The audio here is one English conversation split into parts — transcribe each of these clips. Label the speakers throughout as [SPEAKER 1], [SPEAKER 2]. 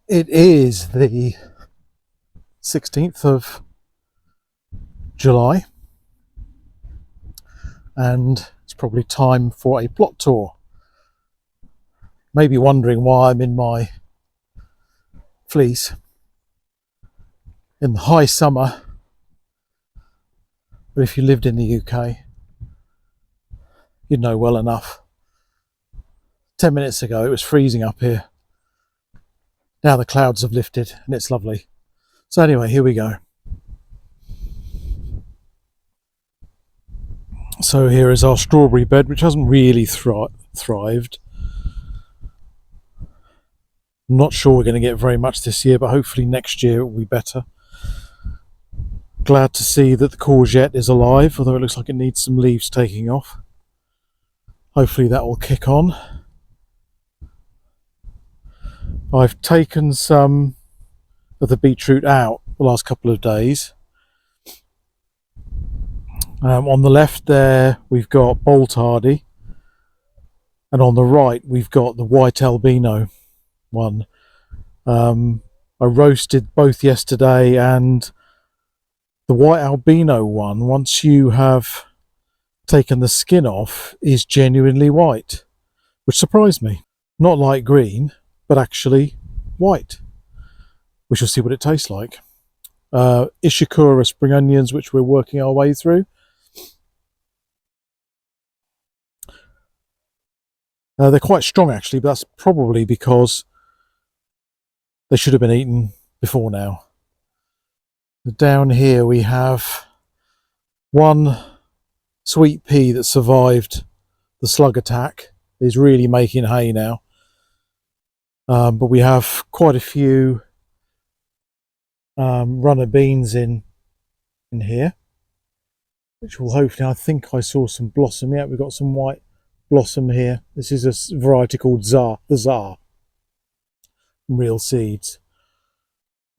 [SPEAKER 1] It is the 16th of July, and it's probably time for a plot tour. Maybe wondering why I'm in my fleece in the high summer, but if you lived in the UK, you'd know well enough. 10 minutes ago it was freezing up here. Now the clouds have lifted and it's lovely. So anyway, here we go. So here is our strawberry bed, which hasn't really thrived. I'm not sure we're going to get very much this year, but hopefully next year it will be better. Glad to see that the courgette is alive, although it looks like it needs some leaves taking off. Hopefully that will kick on. I've taken some of the beetroot out the last couple of days. On the left there we've got bolt hardy, and on the right we've got the white albino one. I roasted both yesterday, and the white albino one, once you have taken the skin off, is genuinely white, which surprised me. Not light green, but actually white. We shall see what it tastes like. Ishikura spring onions, which we're working our way through. They're quite strong actually, but that's probably because they should have been eaten before now. Down here we have one sweet pea that survived the slug attack. Is really making hay now. But we have quite a few runner beans in here, which will hopefully, I think I saw some blossom. Yeah, we've got some white blossom here. This is a variety called the Tsar, real seeds.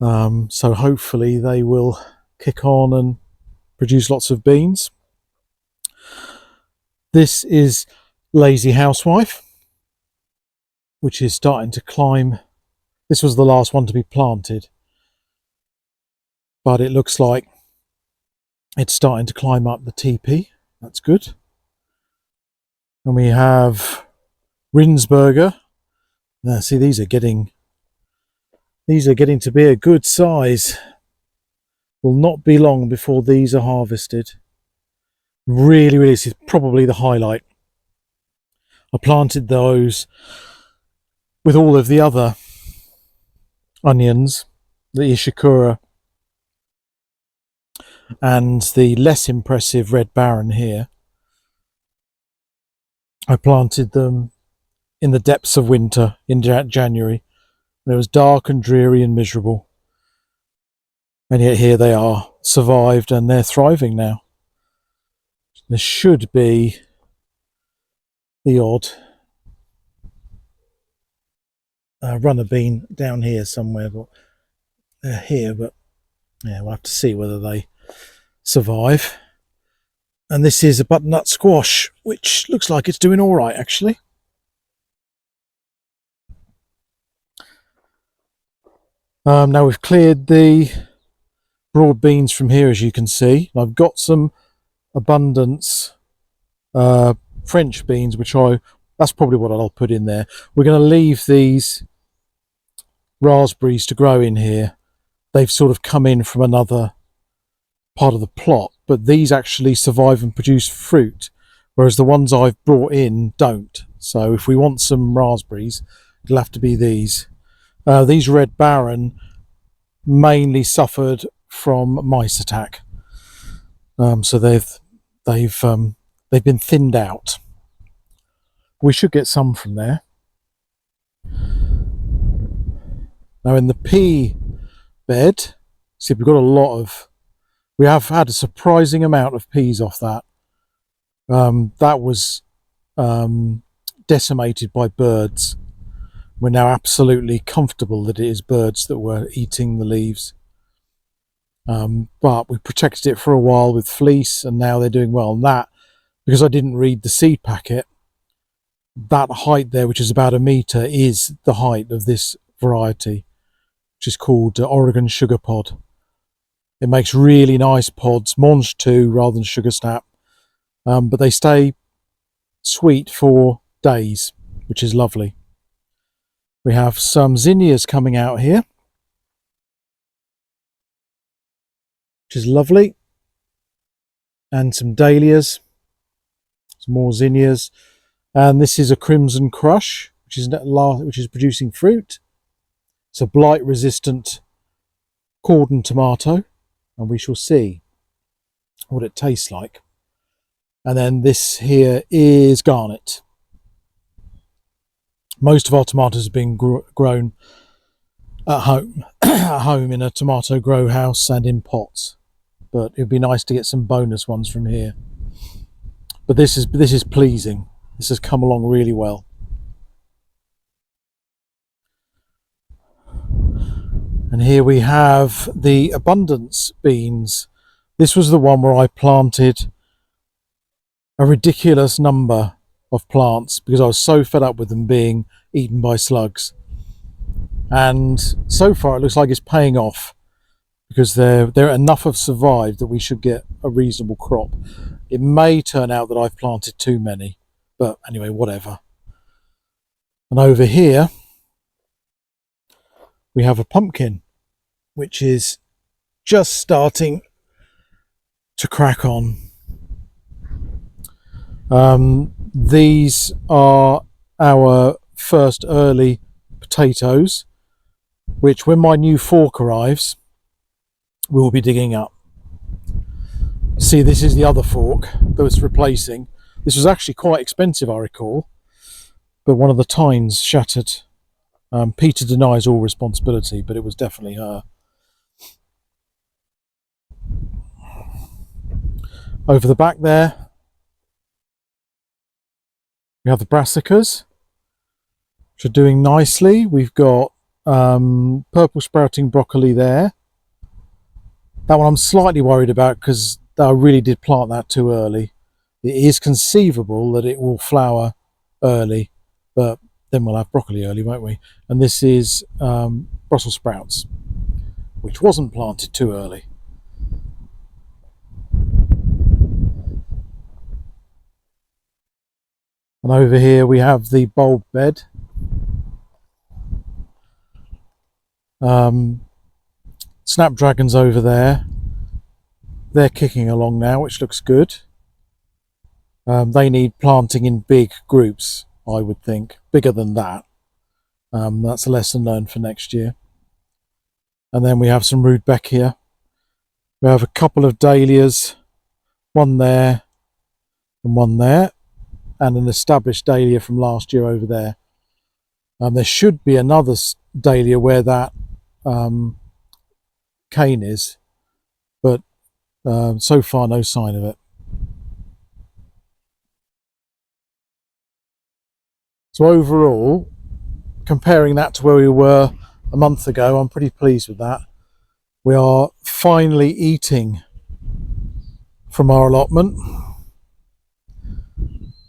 [SPEAKER 1] So hopefully they will kick on and produce lots of beans. This is Lazy Housewife, which is starting to climb. This was the last one to be planted, but it looks like it's starting to climb up the teepee. That's good. And we have Rinsberger. Now, see, these are getting to be a good size. Will not be long before these are harvested. Really, this is probably the highlight. I planted those with all of the other onions, the Ishikura and the less impressive Red Baron here. I planted them in the depths of winter in January. It was dark and dreary and miserable. And yet here they are, survived, and they're thriving now. There should be the odd runner bean down here somewhere, but they're here. But yeah, we'll have to see whether they survive. And this is a butternut squash, which looks like it's doing all right actually. Now we've cleared the broad beans from here, as you can see. I've got some abundance French beans, which that's probably what I'll put in there. We're going to leave these raspberries to grow in here. They've sort of come in from another part of the plot, but these actually survive and produce fruit, whereas the ones I've brought in don't. So if we want some raspberries, it'll have to be these. These Red Baron mainly suffered from mice attack, so they've been thinned out. We should get some from there. Now in the pea bed, see, we have had a surprising amount of peas off that. That was decimated by birds. We're now absolutely comfortable that it is birds that were eating the leaves. But we protected it for a while with fleece, and now they're doing well. And that, because I didn't read the seed packet, that height there, which is about 1 metre, is the height of this variety. which is called Oregon Sugar Pod. It makes really nice pods, Monge 2 rather than Sugar Snap, but they stay sweet for days, which is lovely. We have some zinnias coming out here, which is lovely, and some dahlias, some more zinnias, and this is a Crimson Crush, which is producing fruit. It's a blight resistant cordon tomato, and we shall see what it tastes like. And then this here is Garnet. Most of our tomatoes have been grown at home at home in a tomato grow house and in pots, but it'd be nice to get some bonus ones from here. But this is pleasing. This has come along really well. And here we have the Abundance beans. This was the one where I planted a ridiculous number of plants because I was so fed up with them being eaten by slugs. And so far it looks like it's paying off, because there enough have survived that we should get a reasonable crop. It may turn out that I've planted too many, but anyway, whatever. And over here we have a pumpkin, which is just starting to crack on. These are our first early potatoes, which when my new fork arrives, we will be digging up. See, this is the other fork that was replacing. This was actually quite expensive, I recall, but one of the tines shattered. Peter denies all responsibility, but it was definitely her. Over the back there, we have the brassicas, which are doing nicely. We've got purple sprouting broccoli there. That one I'm slightly worried about because I really did plant that too early. It is conceivable that it will flower early, but then we'll have broccoli early, won't we? And this is Brussels sprouts, which wasn't planted too early. And over here we have the bulb bed. Snapdragons over there. They're kicking along now, which looks good. They need planting in big groups, I would think, bigger than that. That's a lesson learned for next year. And then we have some Rudbeckia. We have a couple of dahlias, one there and one there, and an established dahlia from last year over there. There should be another dahlia where that cane is, but so far no sign of it. So overall, comparing that to where we were a month ago, I'm pretty pleased with that. We are finally eating from our allotment.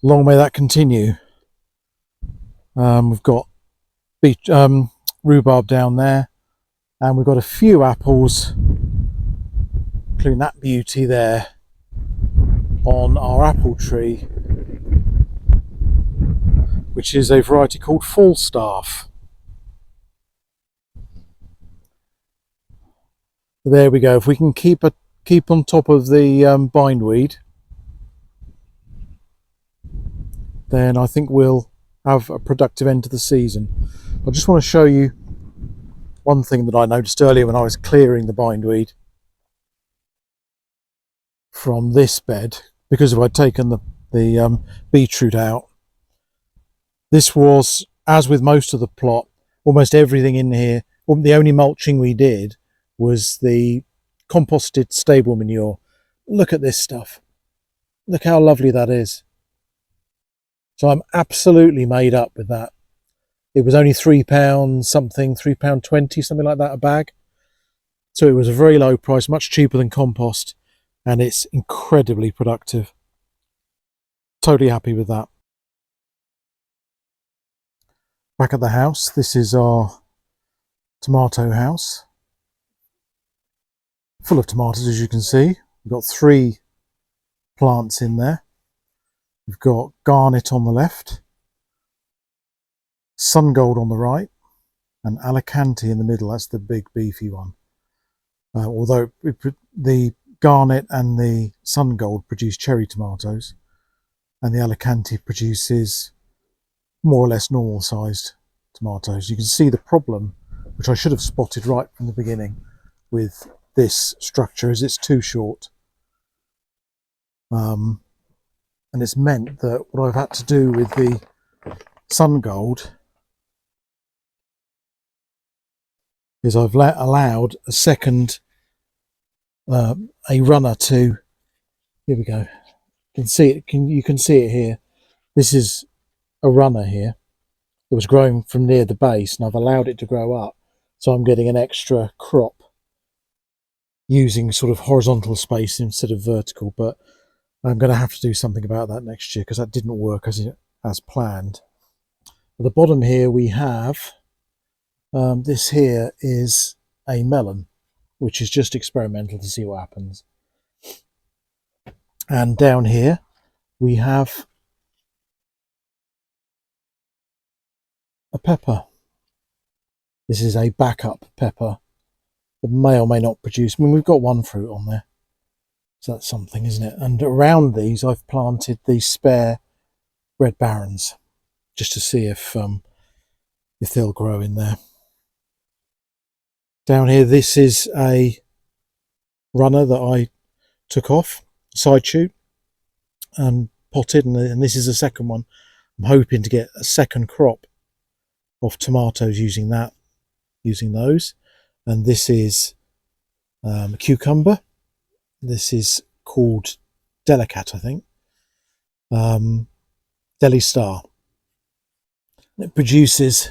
[SPEAKER 1] Long may that continue. We've got rhubarb down there, and we've got a few apples, including that beauty there, on our apple tree, which is a variety called Falstaff. There we go. If we can keep on top of the bindweed, then I think we'll have a productive end to the season. I just want to show you one thing that I noticed earlier when I was clearing the bindweed from this bed, because if I'd taken the beetroot out. This was, as with most of the plot, almost everything in here. The only mulching we did was the composted stable manure. Look at this stuff. Look how lovely that is. So I'm absolutely made up with that. It was only £3 something, £3.20, something like that a bag. So it was a very low price, much cheaper than compost, and it's incredibly productive. Totally happy with that. Back at the house, this is our tomato house, full of tomatoes, as you can see. We've got 3 plants in there. We've got garnet on the left, sun gold on the right, and Alicante in the middle. That's the big beefy one. Although the garnet and the sun gold produce cherry tomatoes, and the Alicante produces more or less normal sized tomatoes. You can see the problem, which I should have spotted right from the beginning with this structure, is it's too short. And it's meant that what I've had to do with the sun gold is I've allowed a second, a runner to, here we go, you can see it, you can see it here. This is a runner here that was growing from near the base, and I've allowed it to grow up, so I'm getting an extra crop using sort of horizontal space instead of vertical. But I'm going to have to do something about that next year because that didn't work as planned. At the bottom here we have this here is a melon, which is just experimental to see what happens. And down here we have a pepper. This is a backup pepper that may or may not produce. I mean, we've got 1 fruit on there, so that's something, isn't it? And around these I've planted these spare red barons just to see if they'll grow in there. Down here, this is a runner that I took off, side shoot, and potted, and this is the second one. I'm hoping to get a second crop of tomatoes using those. And this is a cucumber. This is called Delicat, I think. Deli Star. It produces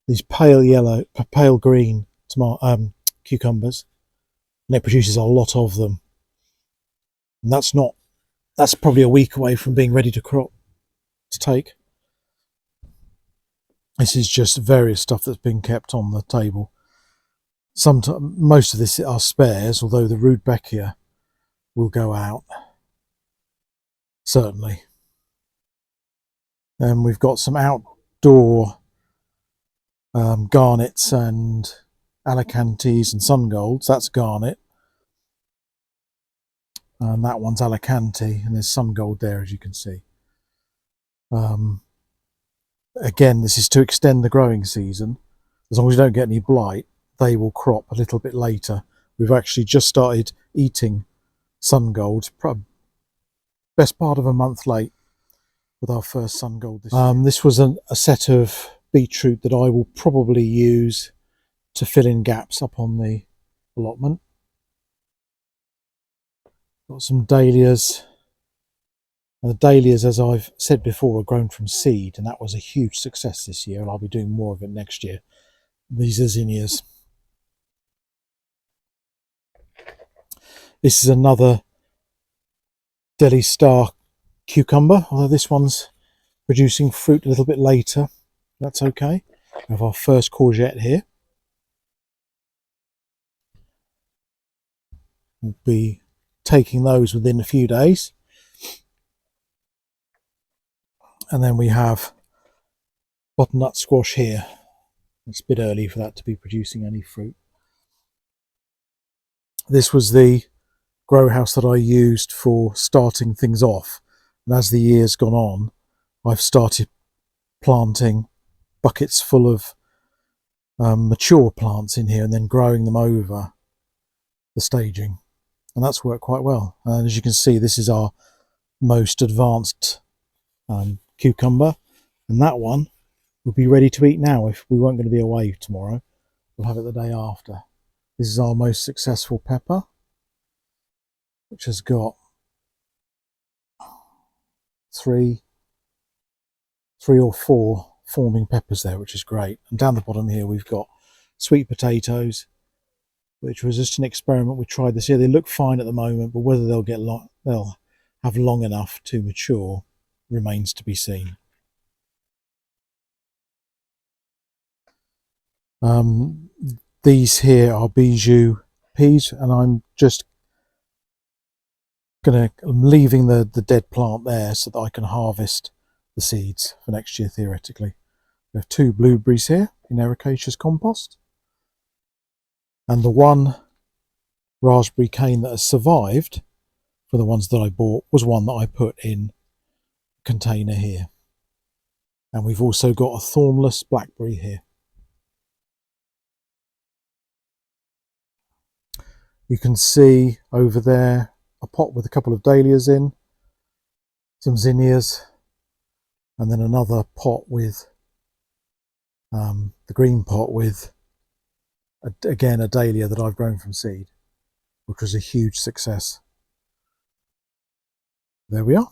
[SPEAKER 1] these pale yellow, pale green cucumbers, and it produces a lot of them. And that's probably a week away from being ready to take. This is just various stuff that's been kept on the table. Most of this are spares, although the Rudbeckia will go out, certainly. And we've got some outdoor garnets and Alicantes and sun golds. That's garnet, and that one's Alicante, and there's sun gold there, as you can see. Again, this is to extend the growing season. As long as you don't get any blight, they will crop a little bit later. We've actually just started eating sun gold, best part of a month late with our first sun gold this year. This was a set of beetroot that I will probably use to fill in gaps up on the allotment. Got some dahlias. And the dahlias, as I've said before, are grown from seed, and that was a huge success this year, and I'll be doing more of it next year. These are zinnias. This is another Deli Star cucumber, although this one's producing fruit a little bit later. That's okay. We have our first courgette here. We'll be taking those within a few days. And then we have butternut squash here. It's a bit early for that to be producing any fruit. This was the grow house that I used for starting things off, and as the year's gone on, I've started planting buckets full of mature plants in here and then growing them over the staging, and that's worked quite well. And as you can see, this is our most advanced cucumber, and that one will be ready to eat now. If we weren't going to be away tomorrow, we'll have it the day after. This is our most successful pepper, which has got three or four forming peppers there, which is great. And down the bottom here we've got sweet potatoes, which was just an experiment we tried this year. They look fine at the moment, but whether they'll have long enough to mature remains to be seen. these here are bijou peas, and I'm leaving the dead plant there so that I can harvest the seeds for next year theoretically. We have 2 blueberries here in ericaceous compost, and the one raspberry cane that has survived for the ones that I bought was one that I put in a container here. And we've also got a thornless blackberry here. You can see over there a pot with a couple of dahlias in, some zinnias, and then another pot with the green pot with again a dahlia that I've grown from seed, which was a huge success. There we are.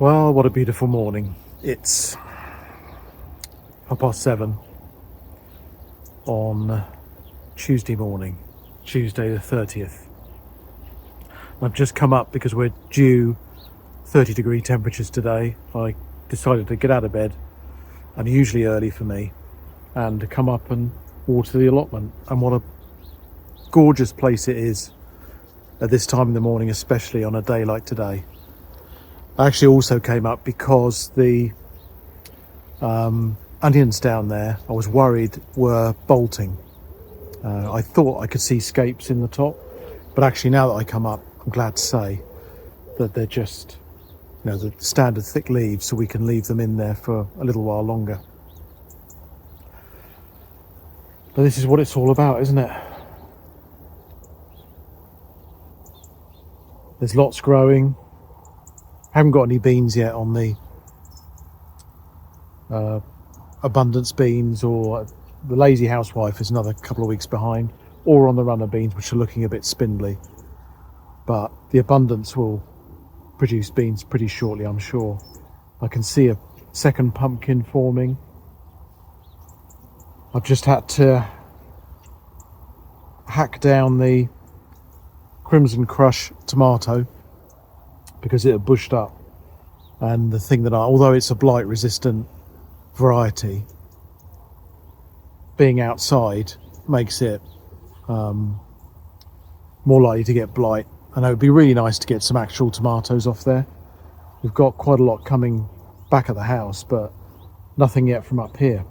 [SPEAKER 1] Well, what a beautiful morning. It's 7:30 on Tuesday morning, Tuesday the 30th. I've just come up because we're due 30-degree temperatures today. I decided to get out of bed, and usually early for me, and to come up and water the allotment. And what a gorgeous place it is at this time in the morning, especially on a day like today. I actually also came up because the onions down there, I was worried were bolting. I thought I could see scapes in the top, but actually now that I come up, I'm glad to say that they're just, the standard thick leaves, so we can leave them in there for a little while longer. But this is what it's all about, isn't it? There's lots growing. I haven't got any beans yet on the abundance beans, or the lazy housewife is another couple of weeks behind, or on the runner beans, which are looking a bit spindly. But the abundance will produce beans pretty shortly, I'm sure. I can see a second pumpkin forming. I've just had to hack down the Crimson Crush tomato because it had bushed up, and the thing that although it's a blight resistant variety, being outside makes it more likely to get blight. And it would be really nice to get some actual tomatoes off there. We've got quite a lot coming back at the house, but nothing yet from up here.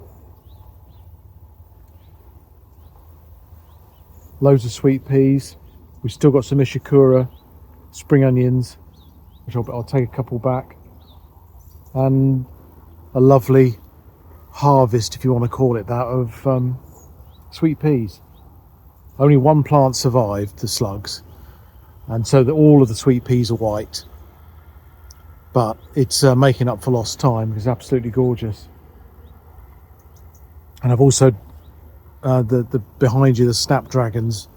[SPEAKER 1] Loads of sweet peas. We've still got some ishikura, spring onions, which I'll take a couple back, and a lovely harvest, if you want to call it that, of sweet peas. Only one plant survived the slugs, and so that all of the sweet peas are white, but it's making up for lost time. It's absolutely gorgeous. And I've also the behind you, the snapdragons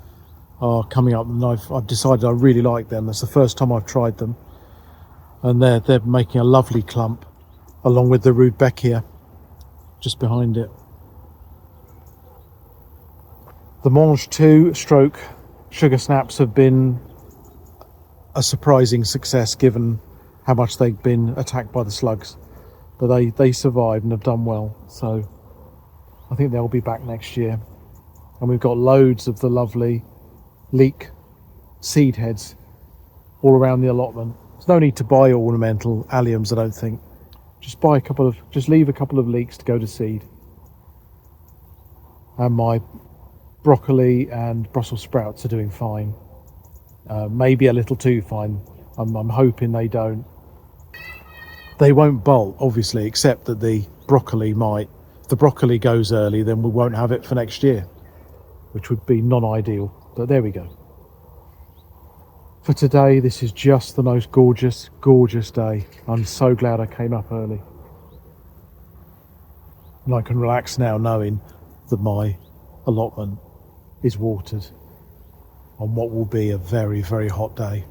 [SPEAKER 1] are coming up, and I've decided I really like them. That's the first time I've tried them, and they're making a lovely clump along with the rudbeckia just behind it. The Mange 2 stroke sugar snaps have been a surprising success given how much they've been attacked by the slugs, but they survived and have done well, so I think they'll be back next year. And we've got loads of the lovely leek seed heads all around the allotment. There's no need to buy ornamental alliums, I don't think. Just leave a couple of leeks to go to seed. And my broccoli and Brussels sprouts are doing fine. Maybe a little too fine. I'm hoping they don't. They won't bolt, obviously, except that the broccoli might. If the broccoli goes early, then we won't have it for next year, which would be non-ideal. But there we go. For today, this is just the most gorgeous, gorgeous day. I'm so glad I came up early. And I can relax now knowing that my allotment is watered on what will be a very, very hot day.